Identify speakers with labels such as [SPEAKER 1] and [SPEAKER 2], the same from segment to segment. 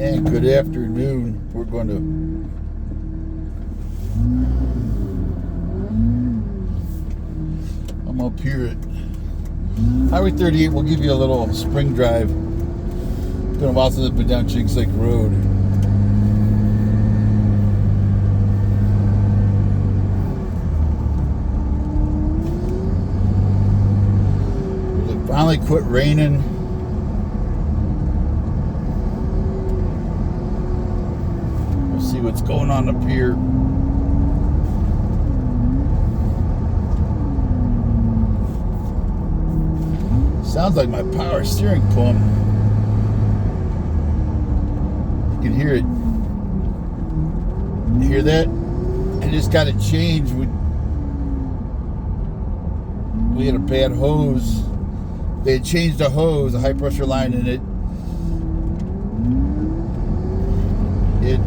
[SPEAKER 1] And good afternoon. We're going to I'm up here at Highway 38. We'll give you a little spring drive. It's been a while since I've been down Jenks Lake Rd. It finally quit raining. We'll see what's going on up here. Sounds like my power steering pump. You can hear it. You hear that? I just got it changed. We had a bad hose. They had changed the hose, a high pressure line in it. It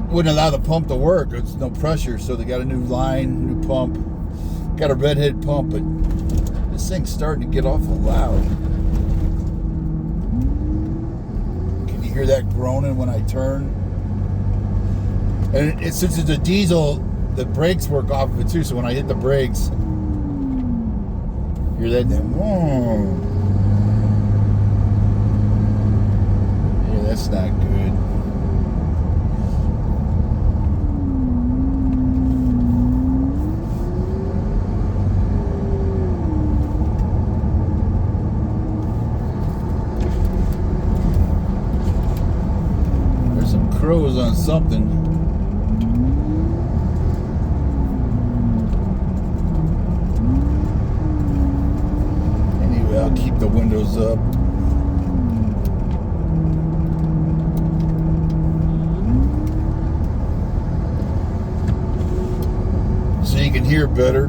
[SPEAKER 1] wouldn't allow the pump to work. There's no pressure, so they got a new line, new pump. Got a redhead pump, but this thing's starting to get awful loud. Can you hear that groaning when I turn? And since it's a diesel, the brakes work off of it too, so when I hit the brakes, hear that then? Whoa. Yeah, that's not good. Crows on something. Anyway, I'll keep the windows up. So you can hear better.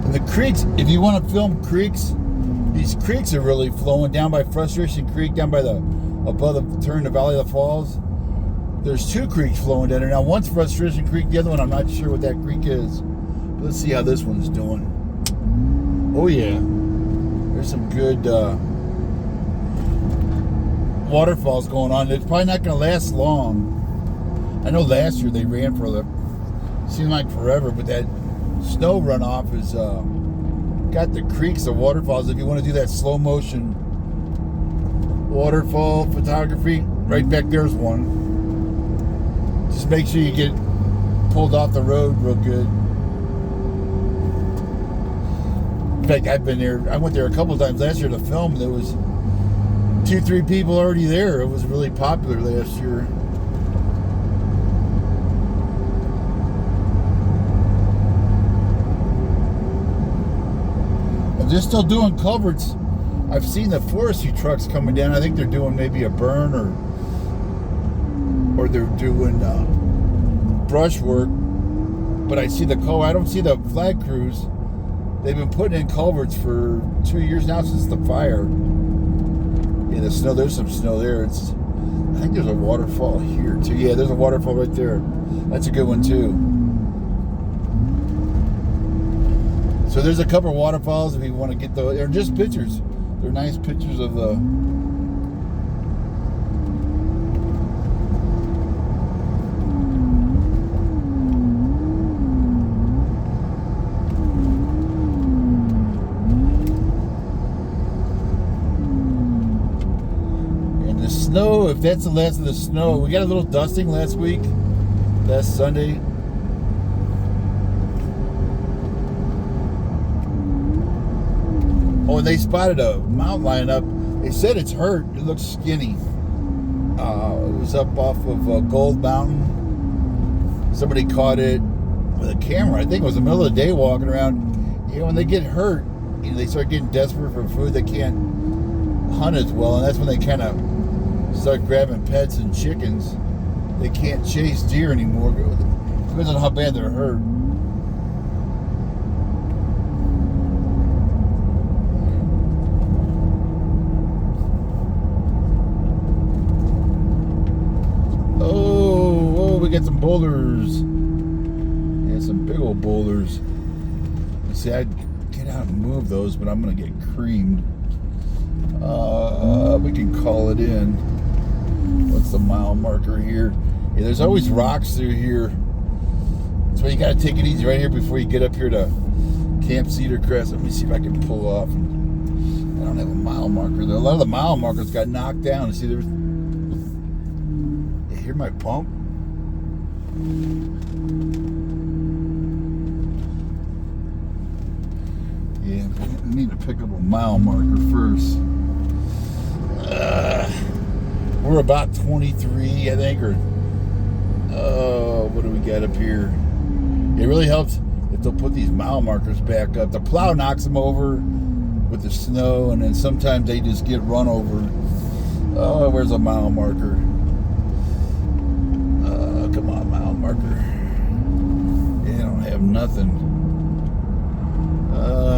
[SPEAKER 1] And the creeks, if you want to film creeks, these creeks are really flowing down by Frustration Creek, down by the above the turn to Valley of the Falls. There's two creeks flowing down there. Now one's Frustration Creek, the other one I'm not sure what that creek is. But let's see how this one's doing. Oh yeah. There's some good waterfalls going on. It's probably not going to last long. I know last year they ran for seemed like forever, but that snow runoff has got the creeks, the waterfalls. If you want to do that slow motion waterfall photography, right back there's one. Just make sure you get pulled off the road real good. In fact, I've been there. I went there a couple of times last year to film. There was 2-3 people already there. It was really popular last year. And they're still doing culverts. I've seen the forestry trucks coming down. I think they're doing maybe a burn or they're doing brush work. But I see I don't see the flag crews. They've been putting in culverts for 2 years now since the fire. Yeah, the snow. There's some snow there. I think there's a waterfall here too. Yeah, there's a waterfall right there. That's a good one too. So there's a couple of waterfalls if you want to get those. They're just pictures. They're nice pictures of the and the snow. If that's the last of the snow, we got a little dusting last Sunday. Oh, and they spotted a mountain lion up. They said it's hurt. It looks skinny. It was up off of Gold Mountain. Somebody caught it with a camera. I think it was the middle of the day walking around. You know, when they get hurt, they start getting desperate for food. They can't hunt as well, and that's when they kind of start grabbing pets and chickens. They can't chase deer anymore. Depends on how bad they're hurt. We got some boulders. Yeah, some big old boulders. See, I'd get out and move those, but I'm going to get creamed. We can call it in. What's the mile marker here? Yeah, there's always rocks through here. That's why you gotta take it easy right here before you get up here to Camp Cedar Crest. Let me see if I can pull off. I don't have a mile marker there. A lot of the mile markers got knocked down. See, there's. You hear my pump? Yeah, we need to pick up a mile marker first. We're about 23, I think, or what do we got up here? It really helps if they'll put these mile markers back up. The plow knocks them over with the snow, and then sometimes they just get run over. Oh, where's a mile marker? Come on, mile marker. Yeah, I don't have nothing.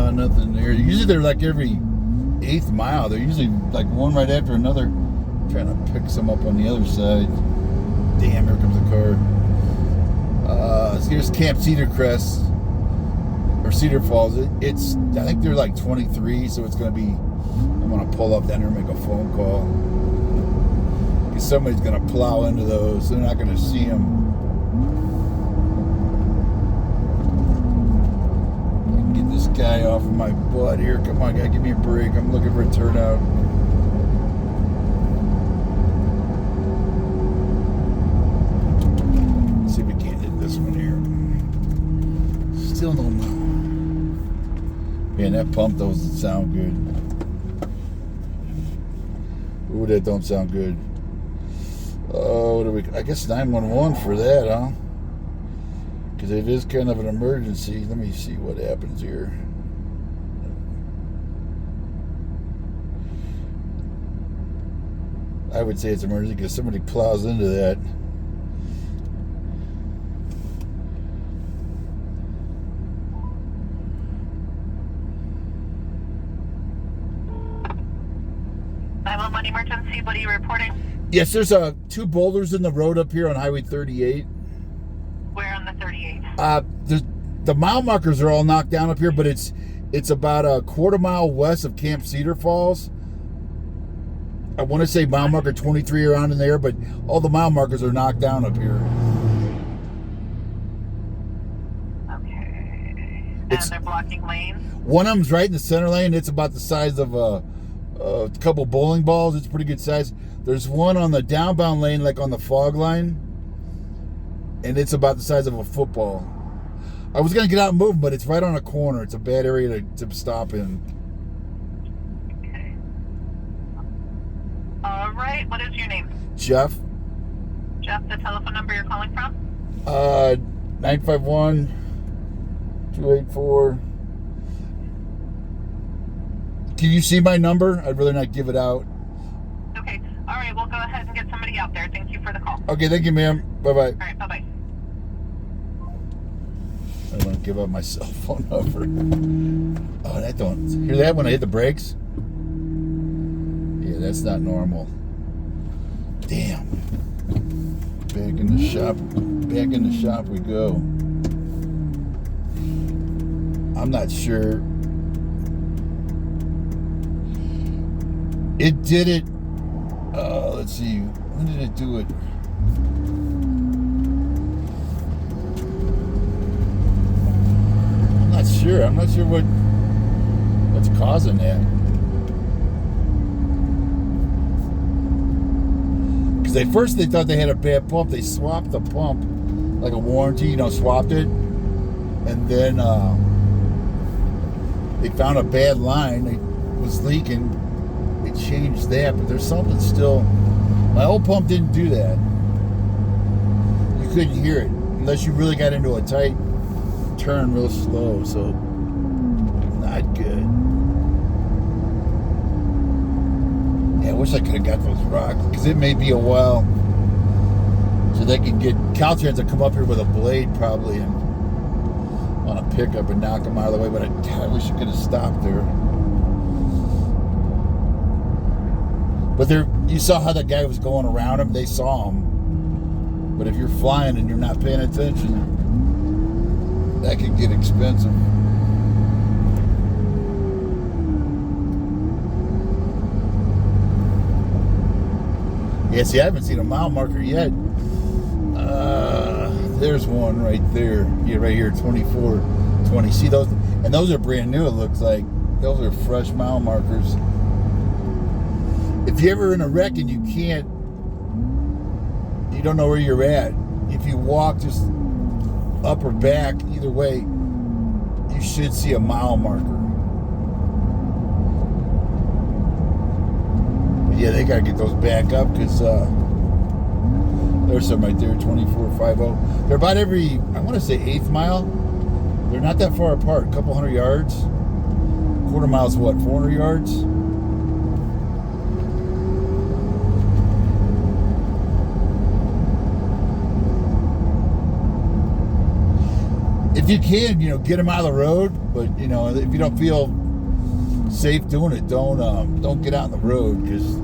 [SPEAKER 1] Nothing there. Usually they're like every 8th mile. They're usually like one right after another. I'm trying to pick some up on the other side. Damn, here comes the car. So here's Camp Cedar Crest or Cedar Falls. It's I think they're like 23, so it's gonna be. I'm gonna pull up down there and make a phone call because somebody's gonna plow into those. They're not gonna see them. This guy off of my butt here. Come on, guy, give me a break. I'm looking for a turnout. Let's see if we can't hit this one here. Still no mile. Man, that pump doesn't sound good. Ooh, that don't sound good. Oh, what do we? I guess 911 for that, huh? Because it is kind of an emergency. Let me see what happens here. I would say it's an emergency because somebody plows into that.
[SPEAKER 2] Emergency, what are you reporting?
[SPEAKER 1] Yes, there's 2 boulders in the road up here on Highway 38.
[SPEAKER 2] Where on the 38?
[SPEAKER 1] The mile markers are all knocked down up here, but it's about a quarter-mile west of Camp Cedar Falls. I want to say mile marker 23 around in there, but all the mile markers are knocked down up here.
[SPEAKER 2] Okay. And they're blocking lanes?
[SPEAKER 1] One of them's right in the center lane. It's about the size of a couple bowling balls. It's pretty good size. There's one on the downbound lane, like on the fog line, and it's about the size of a football. I was going to get out and move, but it's right on a corner. It's a bad area to stop in.
[SPEAKER 2] Okay. All right. What is your name?
[SPEAKER 1] Jeff.
[SPEAKER 2] Jeff, the telephone number you're calling from?
[SPEAKER 1] 951-284. Can you see my number? I'd rather not give it out.
[SPEAKER 2] Okay. All right. We'll go ahead and get somebody out there. Thank you for the call.
[SPEAKER 1] Okay. Thank you, ma'am. Bye-bye.
[SPEAKER 2] All right. Bye-bye.
[SPEAKER 1] I don't want to give out my cell phone number. Oh, that don't. Hear that when I hit the brakes? Yeah, that's not normal. Damn. Back in the shop. Back in the shop we go. I'm not sure. It did it. Let's see. When did it do it? I'm not sure what's causing that. Because at first they thought they had a bad pump. They swapped the pump, like a warranty, swapped it. And then they found a bad line. It was leaking. They changed that, but there's something still. My old pump didn't do that. You couldn't hear it unless you really got into a tight turn real slow, so not good. Yeah, I wish I could have got those rocks, because it may be a while so they can get Caltrans to come up here with a blade probably and on a pickup and knock them out of the way, but I wish I could have stopped there. But you saw how that guy was going around him. They saw him. But if you're flying and you're not paying attention, that could get expensive. Yeah, see, I haven't seen a mile marker yet. There's one right there. Yeah, right here, 2420. See those? And those are brand new, it looks like. Those are fresh mile markers. If you're ever in a wreck and you don't know where you're at, if you walk just up or back, either way, you should see a mile marker. Yeah, they gotta get those back up because there's some right there, 2450. They're about every, I want to say 8th mile. They're not that far apart, a couple hundred yards. Quarter mile's what, 400 yards? If you can, get them out of the road. But if you don't feel safe doing it, don't get out on the road because.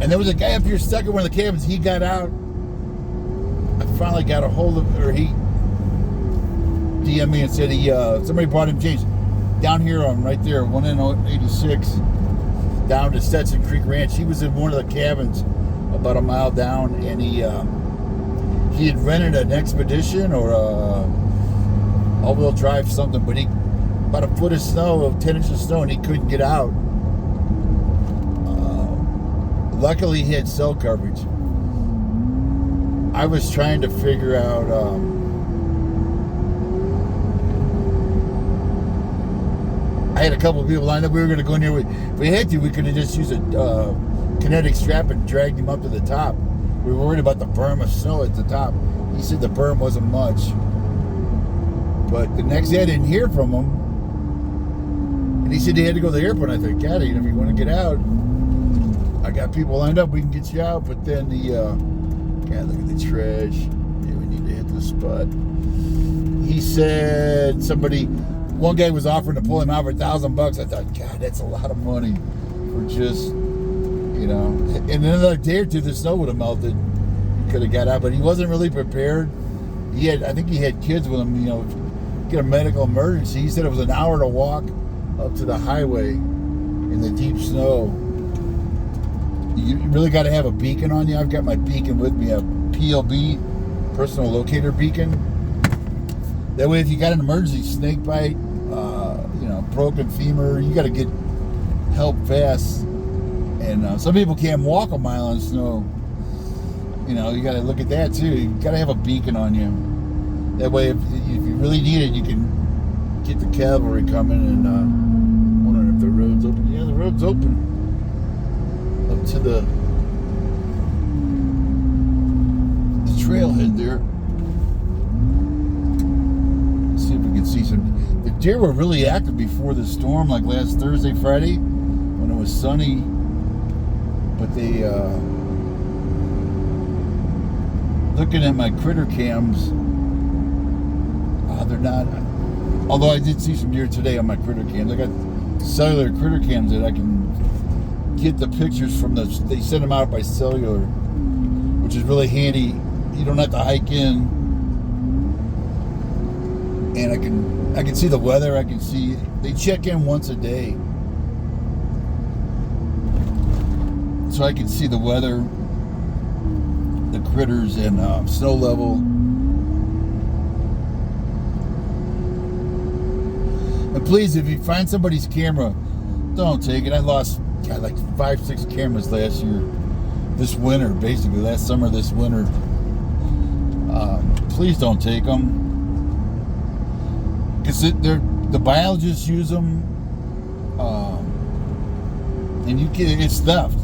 [SPEAKER 1] And there was a guy up here stuck in one of the cabins. He got out. I finally got a hold of, or he DM'd me and said somebody brought him James down here on right there, 186, down to Stetson Creek Ranch. He was in one of the cabins about a mile down, and he had rented an expedition or a all-wheel drive something, but about a foot of snow, 10 inches of snow, and he couldn't get out. Luckily, he had cell coverage. I was trying to figure out. I had a couple of people lined up. We were going to go in there. If we had to, we could have just used a kinetic strap and dragged him up to the top. We were worried about the berm of snow at the top. He said the berm wasn't much. But the next day, I didn't hear from him. And he said he had to go to the airport. I thought, God, if you want to get out, I got people lined up. We can get you out. But then God, look at the trash. Yeah, we need to hit the spot. He said one guy was offering to pull him out for $1,000. I thought, God, that's a lot of money for just, in another day or two, the snow would have melted. He could have got out, but he wasn't really prepared. I think he had kids with him, get a medical emergency. He said it was an hour to walk up to the highway in the deep snow. You really got to have a beacon on you. I've got my beacon with me, a PLB, personal locator beacon. That way, if you got an emergency, snake bite, broken femur, you got to get help fast. And some people can't walk a mile in snow. You got to look at that too. You got to have a beacon on you. That way, if you really need it, you can get the cavalry coming. And wondering if the road's open. Yeah, the road's open. Up to the trailhead there. Let's see if we can see some. The deer were really active before the storm, like last Thursday, Friday, when it was sunny. But they, looking at my critter cams, they're not. Although I did see some deer today on my critter cams. I got cellular critter cams that I can get the pictures from they send them out by cellular, which is really handy. You don't have to hike in, and I can see the weather. I can see they check in once a day, so I can see the weather, the critters, and snow level. And please, if you find somebody's camera, don't take it. I lost like 5-6 cameras last year, this winter, basically last summer, this winter. Please don't take them, because the biologists use them, and it's theft.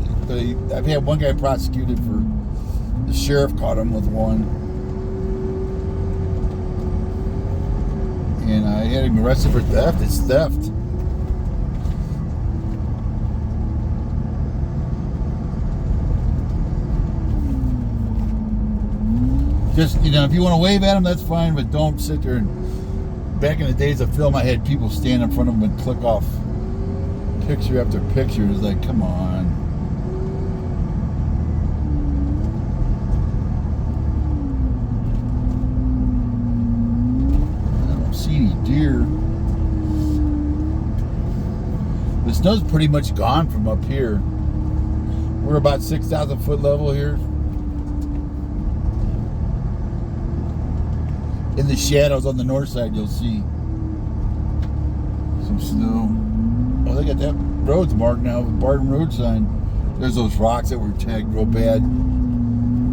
[SPEAKER 1] I've had one guy prosecuted for the sheriff caught him with one, and I had him arrested for theft. It's theft. Just, if you want to wave at them, that's fine, but don't sit there and... Back in the days of film, I had people stand in front of them and click off picture after picture. It's like, come on. I don't see any deer. The snow's pretty much gone from up here. We're about 6,000 foot level here. In the shadows on the north side, you'll see some snow. Oh, they got that road's marked now with Barton Road sign. There's those rocks that were tagged real bad.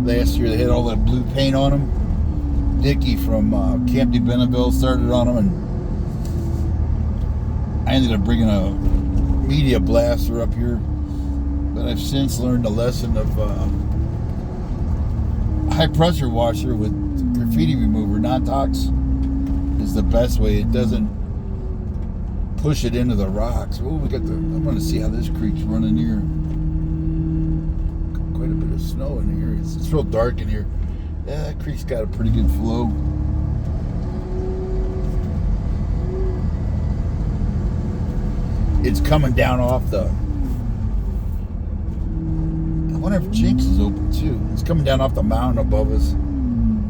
[SPEAKER 1] Last year they had all that blue paint on them. Dickie from Camp de Benneville started on them, and I ended up bringing a media blaster up here. But I've since learned the lesson of high pressure washer with graffiti remover, non-tox, is the best way. It doesn't push it into the rocks. Oh, we got the. I'm going to see how this creek's running here. Quite a bit of snow in here. It's real dark in here. Yeah, that creek's got a pretty good flow. It's coming down off the. I wonder if Jenks is open too. It's coming down off the mountain above us.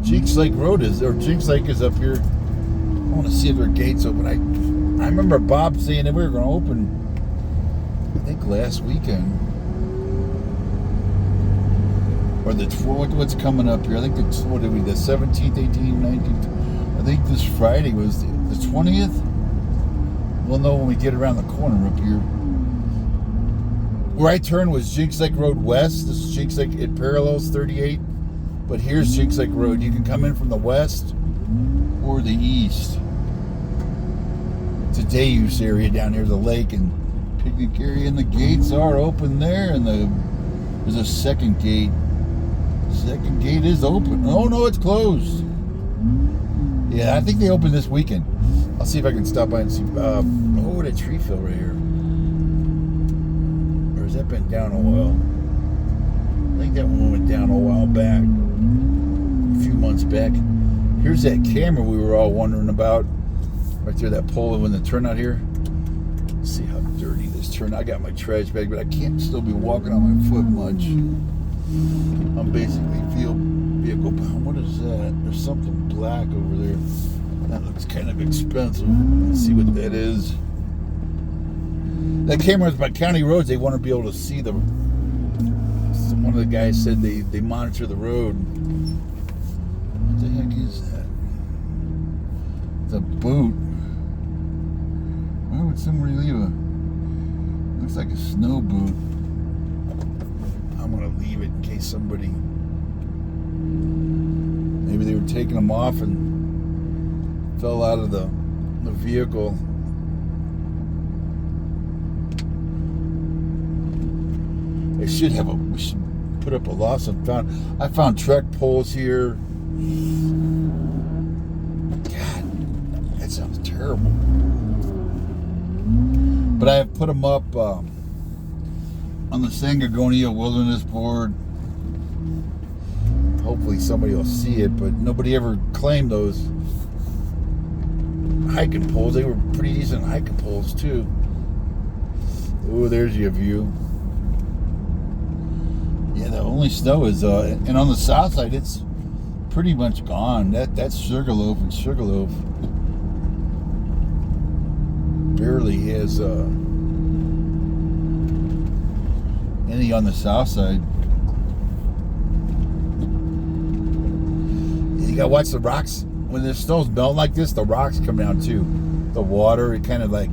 [SPEAKER 1] Jenks Lake Rd is, or Jenks Lake is up here. I want to see if their gate's open. I remember Bob saying that we were going to open, I think last weekend. Or what's coming up here? I think it's, what did we, the 17th, 18th, 19th? I think this Friday was the 20th. We'll know when we get around the corner up here. Where I turned was Jenks Lake Rd West. This is Jenks Lake, it parallels 38. But here's Jenks Lake Rd. You can come in from the west or the east. It's a day use area down here, the lake and picnic area, and the gates are open there, and there's a second gate. Second gate is open. Oh no, it's closed. Yeah, I think they open this weekend. I'll see if I can stop by and see. Oh, that tree fell right here. Or has that been down a while? I think that one went down a while back. A few months back. Here's that camera we were all wondering about. Right there, that pole in the turnout here. Let's see how dirty this turned. I got my trash bag, but I can't still be walking on my foot much. I'm basically vehicle bound. What is that? There's something black over there. That looks kind of expensive. Let's see what that is. That camera is by county roads. They want to be able to see the. One of the guys said they monitor the road. What the heck is that? It's a boot. Why would somebody leave a? Looks like a snow boot. I'm gonna leave it in case somebody. Maybe they were taking them off and fell out of the vehicle. They should have we should put up a lost and found. I found Trek poles here. God, that sounds terrible. But I have put them up on the San Gorgonio Wilderness Board. Hopefully somebody will see it, but nobody ever claimed those hiking poles. They were pretty decent hiking poles too. Oh, there's your view. Yeah, the only snow is, and on the south side, it's pretty much gone. That's Sugarloaf, and Sugarloaf barely has any on the south side. You gotta watch the rocks. When the snow's melting like this, the rocks come down too. The water, it kind of like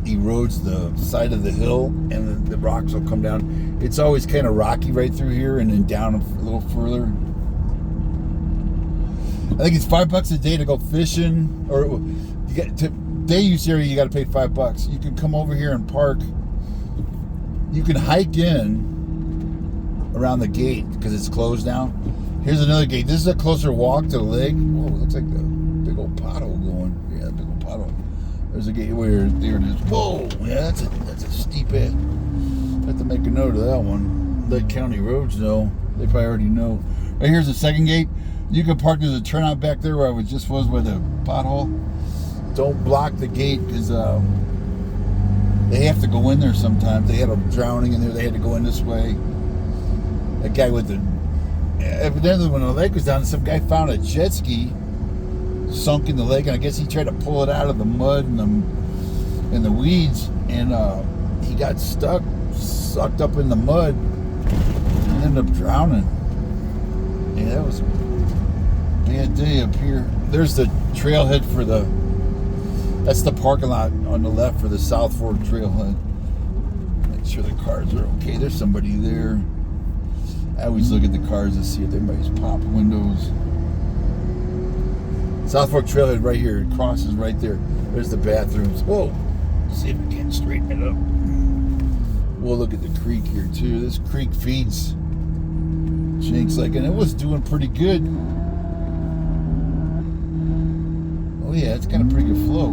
[SPEAKER 1] erodes the side of the hill, and the rocks will come down. It's always kind of rocky right through here, and then down a little further. I think it's $5 a day to go fishing, or you get to day use area. You got to pay $5. You can come over here and park. You can hike in around the gate because it's closed now. Here's another gate. This is a closer walk to the lake. Whoa, it looks like the big old pothole going. Yeah, big old pothole. There's a gate where there it is. Whoa, yeah, that's a steep edge. I have to make a note of that one. Let county roads know. They probably already know. Right here's the second gate. You can park. There's a turnout back there where I was by the pothole. Don't block the gate because they have to go in there sometimes. They had a drowning in there. They had to go in this way. That guy with the. Evidently, when the lake was down, some guy found a jet ski sunk in the lake, and I guess he tried to pull it out of the mud and in the weeds, and he got sucked up in the mud, and ended up drowning. Yeah, that was a bad day up here. There's the trailhead for that's the parking lot on the left for the South Fork trailhead. Make sure the cars are okay. There's somebody there. I always look at the cars to see if anybody's popped windows. South Fork trailhead right here. It crosses right there. There's the bathrooms. Whoa. See if we can straighten it up. We'll look at the creek here too. This creek feeds Jenks Lake, and it was doing pretty good. Oh yeah, it's got a pretty good flow.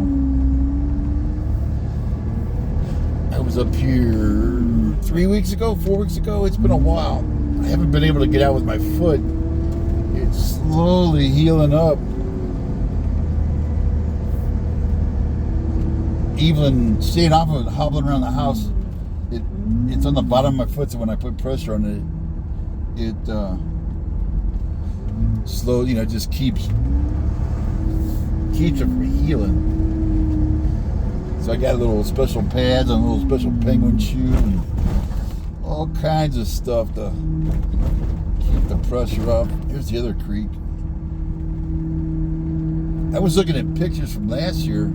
[SPEAKER 1] I was up here 4 weeks ago. It's been a while. I haven't been able to get out with my foot. It's slowly healing up. Even staying off of it, hobbling around the house, it's on the bottom of my foot, so when I put pressure on it, slow, just keeps it from healing. So I got little special pads and a little special penguin shoe and all kinds of stuff to keep the pressure up. Here's the other creek. I was looking at pictures from last year.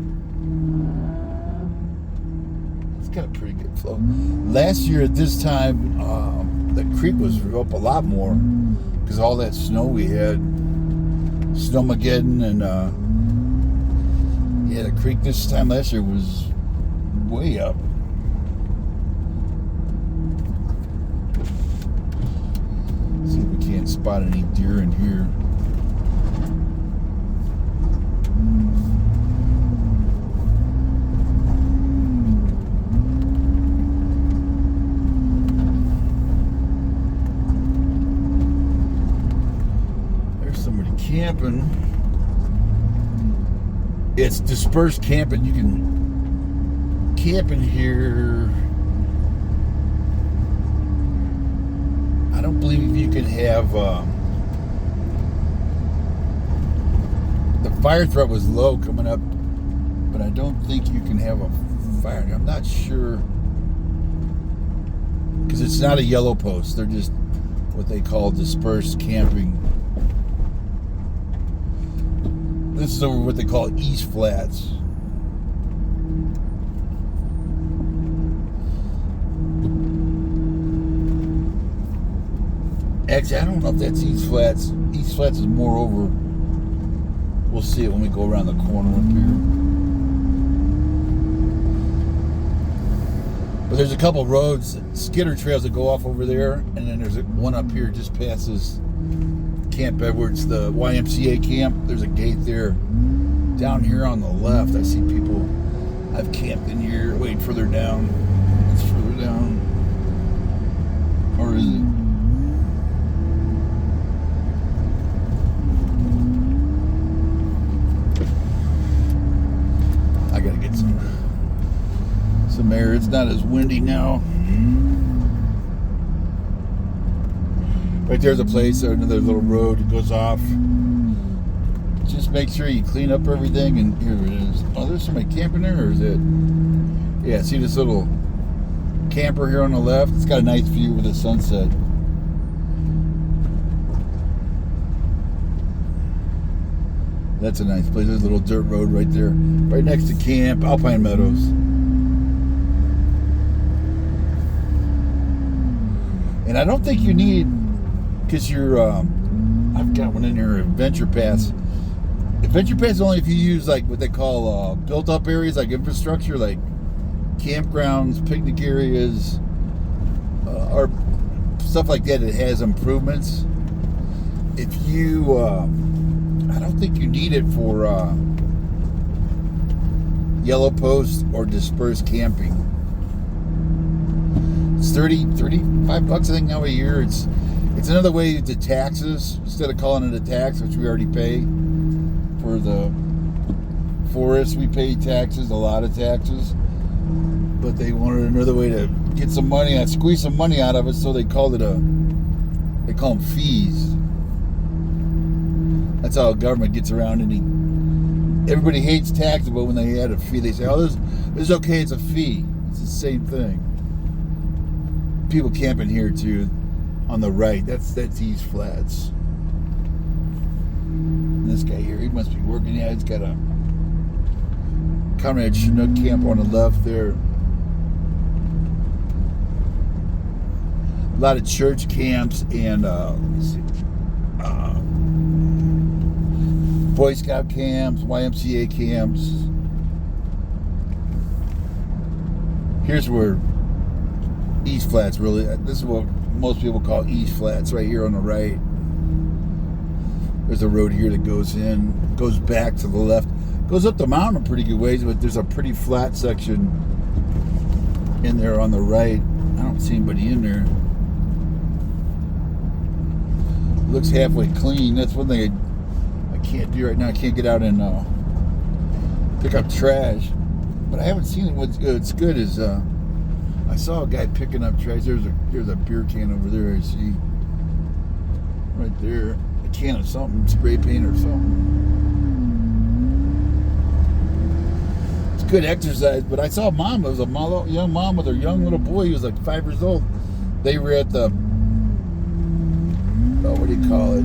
[SPEAKER 1] It's got a pretty good flow. Last year at this time, the creek was up a lot more because of all that snow we had. Snowmageddon, and the creek this time last year was way up. See if we can't spot any deer in here. There's somebody camping. It's dispersed camping. You can camp in here. I don't believe you can have the fire threat was low coming up, but I don't think you can have a fire. I'm not sure, because it's not a yellow post. They're just what they call dispersed camping. This is over what they call East Flats. Actually, I don't know if that's East Flats. East Flats is more over. We'll see it when we go around the corner up here. But there's a couple roads, skidder trails that go off over there, and then there's one up here just passes Camp Edwards, the YMCA camp. There's a gate there. Down here on the left, I see people. I've camped in here. Wait, further down. It's further down. Or is it? I gotta get some air. It's not as windy now. Right there's a place, or another little road that goes off. Just make sure you clean up everything, and here it is. Oh, there's somebody camping there, or is it? Yeah, see this little camper here on the left? It's got a nice view with the sunset. That's a nice place. There's a little dirt road right there, right next to camp, Alpine Meadows. And I don't think you need, because you're, I've got one in here, Adventure Pass. Adventure Pass is only if you use like what they call built up areas, like infrastructure, like campgrounds, picnic areas, or stuff like that. It has improvements. If you, I don't think you need it for yellow post or dispersed camping. It's $35 I think now a year. It's another way to taxes, instead of calling it a tax, which we already pay. For the forest, we pay taxes, a lot of taxes. But they wanted another way to get some money out, squeeze some money out of it, so they call them fees. That's how government gets around any. Everybody hates taxes, but when they add a fee, they say, "Oh, It's okay, it's a fee. It's the same thing. People camping here too, on the right. That's East Flats. And this guy here, he must be working. Yeah, he's got a Conrad Chinook camp on the left there. A lot of church camps and Boy Scout camps, YMCA camps. Here's where East Flats really, this is what most people call East Flats, right here on the right. There's a road here that goes back to the left. Goes up the mountain a pretty good ways, but there's a pretty flat section in there on the right. I don't see anybody in there. It looks halfway clean. That's one thing I can't do right now. I can't get out and pick up trash. But I haven't seen it. What's good is I saw a guy picking up trash. There's a beer can over there, I see. Right there. A can of something, spray paint or something. It's good exercise, but I saw a mom. It was a young mom with her young little boy. He was like 5 years old. They were at the, what do you call it?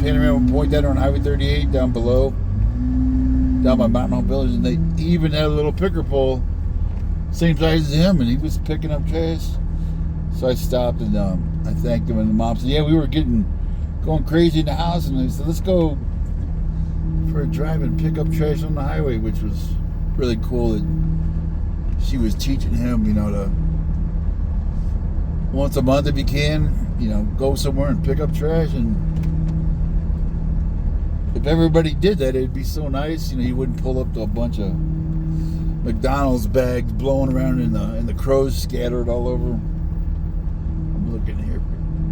[SPEAKER 1] Panorama Point down on Highway 38, down below. Down by Mountain Home Village. And they even had a little picker pole, same size as him, and he was picking up trash. So I stopped and I thanked him, and the mom said, yeah, we were going crazy in the house, and they said, let's go for a drive and pick up trash on the highway, which was really cool that she was teaching him, to once a month if you can, go somewhere and pick up trash. And if everybody did that, it'd be so nice. You wouldn't pull up to a bunch of McDonald's bags blowing around and the crows scattered all over. I'm looking here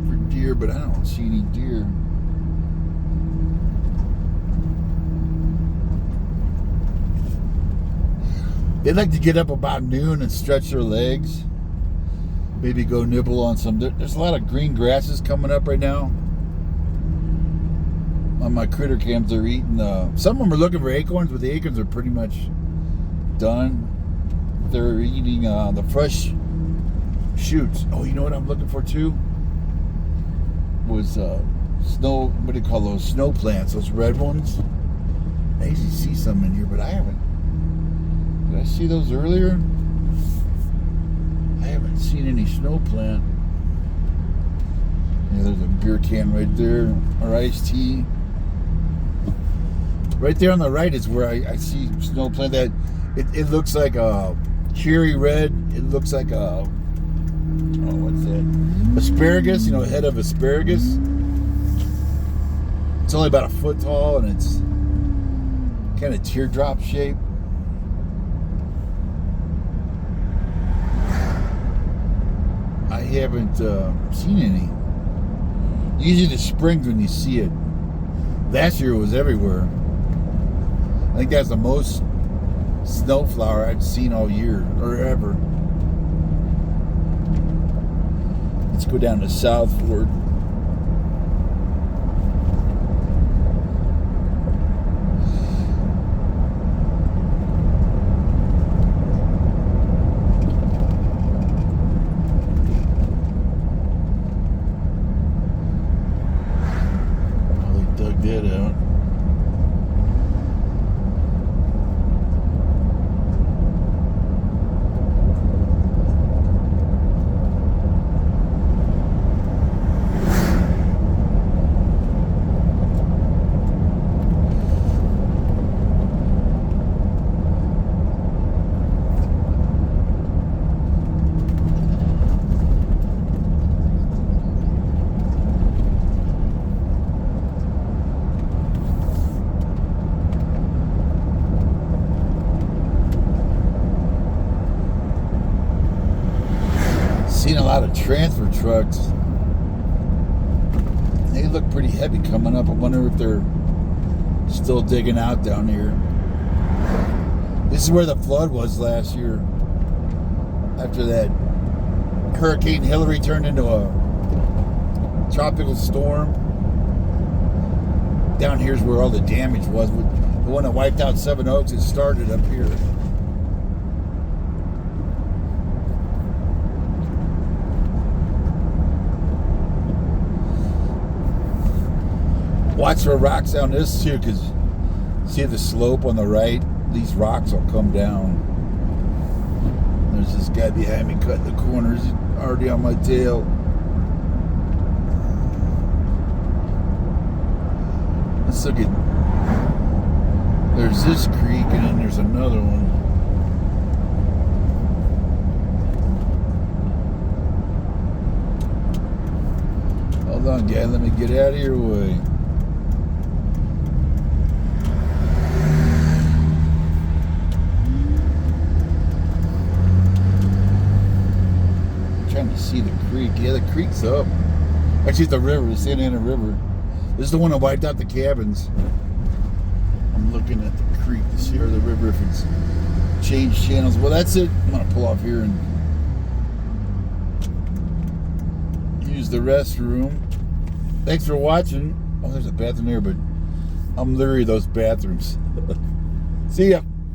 [SPEAKER 1] for deer, but I don't see any deer. They like to get up about noon and stretch their legs. Maybe go nibble on some. There's a lot of green grasses coming up right now. On my critter cams, they're eating. Some of them are looking for acorns, but the acorns are pretty much done. They're eating the fresh shoots. Oh, you know what I'm looking for too? Was snow. What do you call those? Snow plants. Those red ones. I usually see some in here, but I haven't. Did I see those earlier? I haven't seen any snow plant. Yeah, there's a beer can right there, or iced tea. Right there on the right is where I see snow plant. That it looks like a cherry red. It looks like a what's that? Asparagus. A head of asparagus. It's only about a foot tall, and it's kind of teardrop shaped. I haven't seen any. Usually the springs when you see it. Last year it was everywhere. I think that's the most snowflower I've seen all year or ever. Let's go down to South Fork. That out. Seen a lot of transfer trucks. They look pretty heavy coming up. I wonder if they're still digging out down here. This is where the flood was last year. After that Hurricane Hillary turned into a tropical storm. Down here's where all the damage was. The one that wiped out Seven Oaks, it started up here. Watch for rocks down this too, because see the slope on the right? These rocks will come down. There's this guy behind me cutting the corners, already on my tail. Let's look at. There's this creek, and then there's another one. Hold on, guy. Let me get out of your way. I'm trying to see the creek. Yeah, the creek's up. Actually, it's the river, the Santa Ana River. This is the one that wiped out the cabins. I'm looking at the creek to see or the river if it's changed channels. Well, that's it. I'm gonna pull off here and use the restroom. Thanks for watching. Oh, there's a bathroom here, but I'm leery of those bathrooms. See ya.